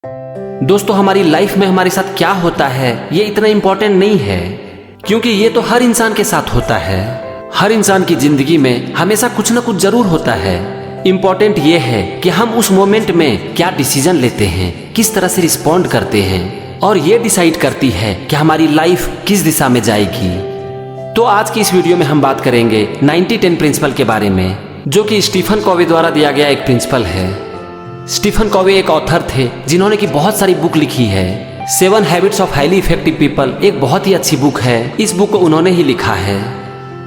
दोस्तों, हमारी लाइफ में हमारे साथ क्या होता है ये इतना इम्पोर्टेंट नहीं है, क्योंकि ये तो हर इंसान के साथ होता है। हर इंसान की जिंदगी में हमेशा कुछ ना कुछ जरूर होता है। इम्पोर्टेंट ये है कि हम उस मोमेंट में क्या डिसीजन लेते हैं, किस तरह से रिस्पॉन्ड करते हैं, और ये डिसाइड करती है कि हमारी लाइफ किस दिशा में जाएगी। तो आज की इस वीडियो में हम बात करेंगे 90-10 प्रिंसिपल के बारे में, जो कि स्टीफन कॉवे द्वारा दिया गया एक प्रिंसिपल है। स्टीफन कॉवे एक ऑथर थे जिन्होंने की बहुत सारी बुक लिखी है। 7 habits of highly effective people एक बहुत ही अच्छी बुक है। इस बुक को उन्होंने ही लिखा है।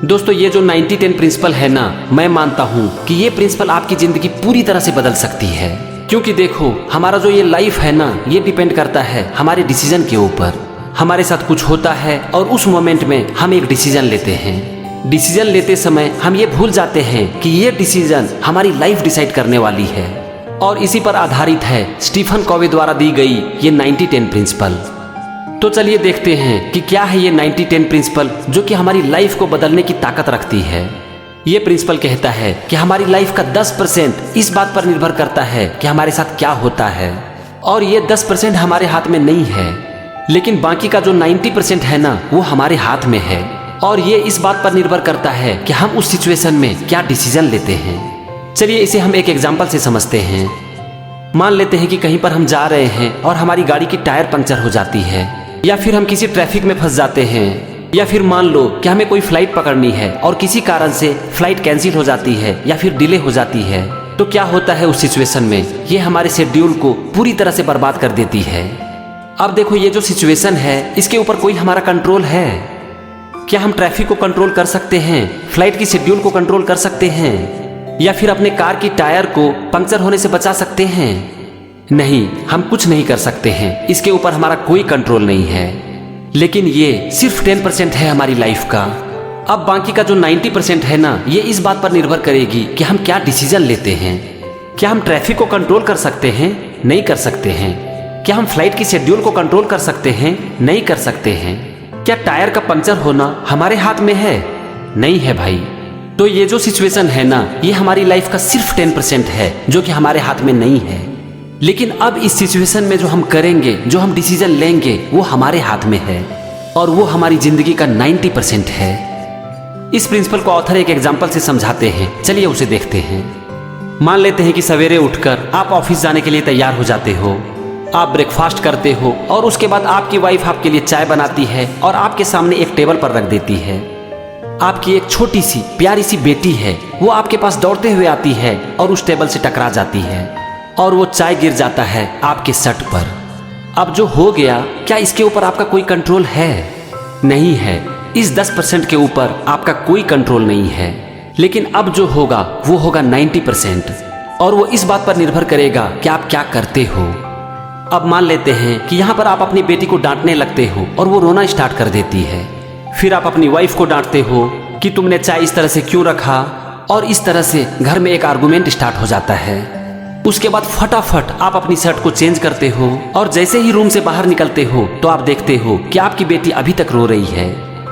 दोस्तों, ये जो 90-10 प्रिंसिपल है ना, मैं मानता हूँ कि ये प्रिंसिपल आपकी जिंदगी पूरी तरह से बदल सकती है। क्योंकि देखो, हमारा जो ये लाइफ है ना, ये डिपेंड करता है हमारे डिसीजन के ऊपर। हमारे साथ कुछ होता है और उस मोमेंट में हम एक डिसीजन लेते हैं। डिसीजन लेते समय हम ये भूल जाते हैं कि ये डिसीजन हमारी लाइफ डिसाइड करने वाली है, और इसी पर आधारित है स्टीफन कॉवे द्वारा दी गई ये 90-10 प्रिंसिपल। तो चलिए देखते हैं कि क्या है ये 90-10 प्रिंसिपल जो कि हमारी लाइफ को बदलने की ताकत रखती है। ये प्रिंसिपल कहता है कि हमारी लाइफ का 10% इस बात पर निर्भर करता है कि हमारे साथ क्या होता है, और ये 10% हमारे हाथ में नहीं है, लेकिन बाकी का जो 90% है ना, वो हमारे हाथ में है। और ये इस बात पर निर्भर करता है कि हम उस सिचुएशन में क्या डिसीजन लेते हैं। चलिए इसे हम एक एग्जाम्पल से समझते हैं। मान लेते हैं कि कहीं पर हम जा रहे हैं और हमारी गाड़ी की टायर पंक्चर हो जाती है, या फिर हम किसी ट्रैफिक में फंस जाते हैं, या फिर मान लो कि हमें कोई फ्लाइट पकड़नी है और किसी कारण से फ्लाइट कैंसिल हो जाती है या फिर डिले हो जाती है। तो क्या होता है उस सिचुएशन में? ये हमारे शेड्यूल को पूरी तरह से बर्बाद कर देती है। अब देखो, ये जो सिचुएशन है इसके ऊपर कोई हमारा कंट्रोल है क्या? हम ट्रैफिक को कंट्रोल कर सकते हैं, फ्लाइट की शेड्यूल को कंट्रोल कर सकते हैं, या फिर अपने कार की टायर को पंक्चर होने से बचा सकते हैं? नहीं, हम कुछ नहीं कर सकते हैं। इसके ऊपर हमारा कोई कंट्रोल नहीं है। लेकिन ये सिर्फ 10% है हमारी लाइफ का। अब बाकी का जो 90% है ना, ये इस बात पर निर्भर करेगी कि हम क्या डिसीजन लेते हैं। क्या हम ट्रैफिक को कंट्रोल कर सकते हैं? नहीं कर सकते हैं। क्या हम फ्लाइट की शेड्यूल को कंट्रोल कर सकते हैं? नहीं कर सकते हैं। क्या टायर का पंक्चर होना हमारे हाथ में है? नहीं है भाई। तो ये जो सिचुएशन है ना, ये हमारी लाइफ का सिर्फ 10% है जो कि हमारे हाथ में नहीं है। लेकिन अब इस सिचुएशन में जो हम करेंगे, जो हम डिसीजन लेंगे, वो हमारे हाथ में है, और वो हमारी जिंदगी का 90% है। इस प्रिंसिपल को ऑथर एक एग्जांपल से समझाते हैं। चलिए उसे देखते हैं। मान लेते हैं कि सवेरे उठकर आप ऑफिस जाने के लिए तैयार हो जाते हो। आप ब्रेकफास्ट करते हो और उसके बाद आपकी वाइफ आपके लिए चाय बनाती है और आपके सामने एक टेबल पर रख देती है। आपकी एक छोटी सी प्यारी सी बेटी है, वो आपके पास दौड़ते हुए आती है और उस टेबल से टकरा जाती है, और वो चाय गिर जाता है आपके शर्ट पर। अब जो हो गया, क्या इसके ऊपर आपका कोई कंट्रोल है? नहीं है। इस 10% के ऊपर आपका कोई कंट्रोल नहीं है। लेकिन अब जो होगा वो होगा 90%, और वो इस बात पर निर्भर करेगा कि आप क्या करते हो। अब मान लेते हैं कि यहाँ पर आप अपनी बेटी को डांटने लगते हो और वो रोना स्टार्ट कर देती है। फिर आप अपनी वाइफ को डांटते हो कि तुमने चाय इस तरह से क्यों रखा, और इस तरह से घर में एक आर्गुमेंट स्टार्ट हो जाता है। उसके बाद फटाफट आप अपनी शर्ट को चेंज करते हो, और जैसे ही रूम से बाहर निकलते हो तो आप देखते हो कि आपकी बेटी अभी तक रो रही है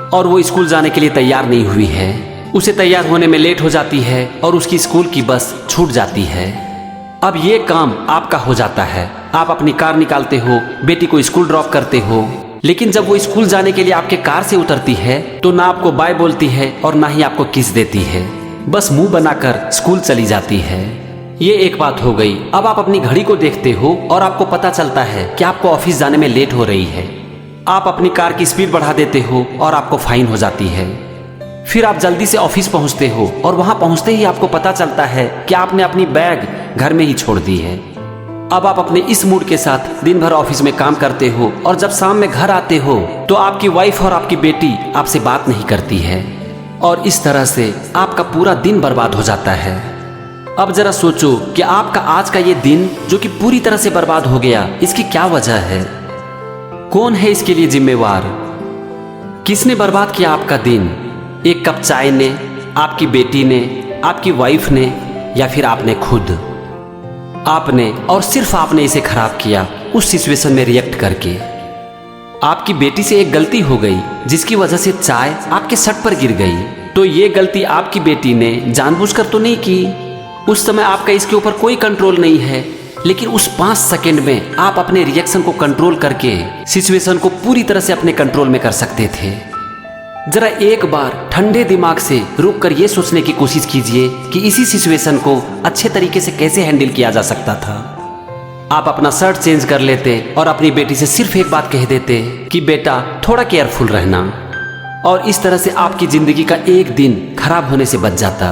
और वो स्कूल जाने के लिए तैयार नहीं हुई है। उसे तैयार होने में लेट हो जाती है और उसकी स्कूल की बस छूट जाती है। अब ये काम आपका हो जाता है। आप अपनी कार निकालते हो, बेटी को स्कूल ड्रॉप करते हो, लेकिन जब वो स्कूल जाने के लिए आपके कार से उतरती है तो ना आपको बाय बोलती है और ना ही आपको किस देती है, बस मुंह बनाकर स्कूल चली जाती है। ये एक बात हो गई। अब आप अपनी घड़ी को देखते हो और आपको पता चलता है कि आपको ऑफिस जाने में लेट हो रही है। आप अपनी कार की स्पीड बढ़ा देते हो और आपको फाइन हो जाती है। फिर आप जल्दी से ऑफिस पहुंचते हो और वहां पहुंचते ही आपको पता चलता है कि आपने अपनी बैग घर में ही छोड़ दी है। अब आप अपने इस मूड के साथ दिन भर ऑफिस में काम करते हो, और जब शाम में घर आते हो तो आपकी वाइफ और आपकी बेटी आपसे बात नहीं करती है, और इस तरह से आपका पूरा दिन बर्बाद हो जाता है। अब जरा सोचो कि आपका आज का ये दिन जो कि पूरी तरह से बर्बाद हो गया, इसकी क्या वजह है? कौन है इसके लिए जिम्मेवार? किसने बर्बाद किया आपका दिन? एक कप चाय ने, आपकी बेटी ने, आपकी वाइफ ने, या फिर आपने खुद? आपने, और सिर्फ आपने इसे खराब किया उस सिचुएशन में रिएक्ट करके। आपकी बेटी से एक गलती हो गई जिसकी वजह से चाय आपके शर्ट पर गिर गई, तो ये गलती आपकी बेटी ने जानबूझकर तो नहीं की। उस समय आपका इसके ऊपर कोई कंट्रोल नहीं है, लेकिन उस 5 सेकंड में आप अपने रिएक्शन को कंट्रोल करके सिचुएशन को पूरी तरह से अपने कंट्रोल में कर सकते थे। जरा एक बार ठंडे दिमाग से रुक कर ये सोचने की कोशिश कीजिए कि इसी सिचुएशन को अच्छे तरीके से कैसे हैंडल किया जा सकता था। आप अपना शर्ट चेंज कर लेते और अपनी बेटी से सिर्फ एक बात कह देते कि बेटा थोड़ा केयरफुल रहना, और इस तरह से आपकी जिंदगी का एक दिन खराब होने से बच जाता।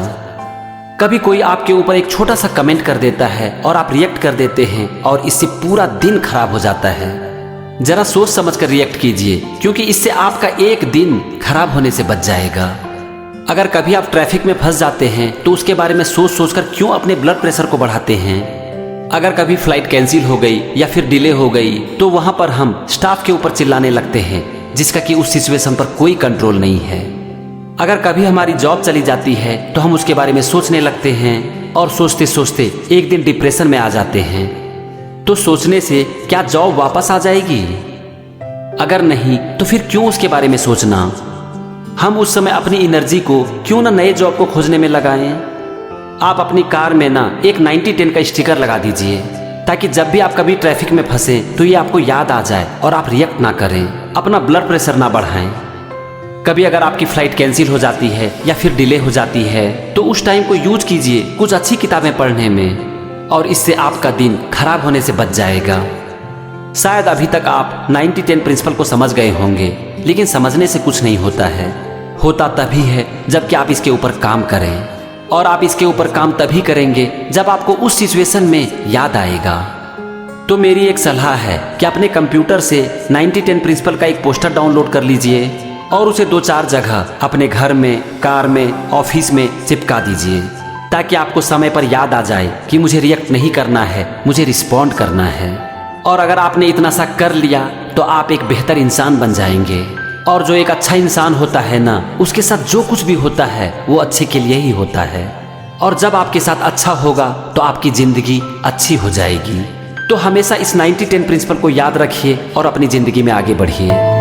कभी कोई आपके ऊपर एक छोटा सा कमेंट कर देता है और आप रिएक्ट कर देते हैं और इससे पूरा दिन खराब हो जाता है। जरा सोच समझ कर रिएक्ट कीजिए, क्योंकि इससे आपका एक दिन खराब होने से बच जाएगा। अगर कभी आप ट्रैफिक में फंस जाते हैं तो उसके बारे में सोच सोच कर क्यों अपने ब्लड प्रेशर को बढ़ाते हैं। अगर कभी फ्लाइट कैंसिल हो गई या फिर डिले हो गई तो वहां पर हम स्टाफ के ऊपर चिल्लाने लगते हैं, जिसका कि उस सिचुएशन पर कोई कंट्रोल नहीं है। अगर कभी हमारी जॉब चली जाती है तो हम उसके बारे में सोचने लगते हैं और सोचते सोचते एक दिन डिप्रेशन में आ जाते हैं। तो सोचने से क्या जॉब वापस आ जाएगी? अगर नहीं तो फिर क्यों उसके बारे में सोचना? हम उस समय अपनी एनर्जी को क्यों ना नए जॉब को खोजने में लगाएं? आप अपनी कार में ना एक 90-10 का स्टिकर लगा दीजिए, ताकि जब भी आप कभी ट्रैफिक में फंसे तो ये आपको याद आ जाए और आप रिएक्ट ना करें, अपना ब्लड प्रेशर ना बढ़ाएं। कभी अगर आपकी फ्लाइट कैंसिल हो जाती है या फिर डिले हो जाती है तो उस टाइम को यूज कीजिए कुछ अच्छी किताबें पढ़ने में, और इससे आपका दिन खराब होने से बच जाएगा। शायद अभी तक आप 90-10 प्रिंसिपल को समझ गए होंगे, लेकिन समझने से कुछ नहीं होता है। होता तभी है जबकि आप इसके ऊपर काम करें, और आप इसके ऊपर काम तभी करेंगे जब आपको उस सिचुएशन में याद आएगा। तो मेरी एक सलाह है कि अपने कंप्यूटर से 90-10 प्रिंसिपल का एक पोस्टर डाउनलोड कर लीजिए और उसे 2-4 जगह अपने घर में, कार में, ऑफिस में चिपका दीजिए, ताकि आपको समय पर याद आ जाए कि मुझे रिएक्ट नहीं करना है, मुझे रिस्पॉन्ड करना है। और अगर आपने इतना सा कर लिया तो आप एक बेहतर इंसान बन जाएंगे। और जो एक अच्छा इंसान होता है ना, उसके साथ जो कुछ भी होता है वो अच्छे के लिए ही होता है। और जब आपके साथ अच्छा होगा तो आपकी जिंदगी अच्छी हो जाएगी। तो हमेशा इस 90-10 प्रिंसिपल को याद रखिए और अपनी जिंदगी में आगे बढ़िए।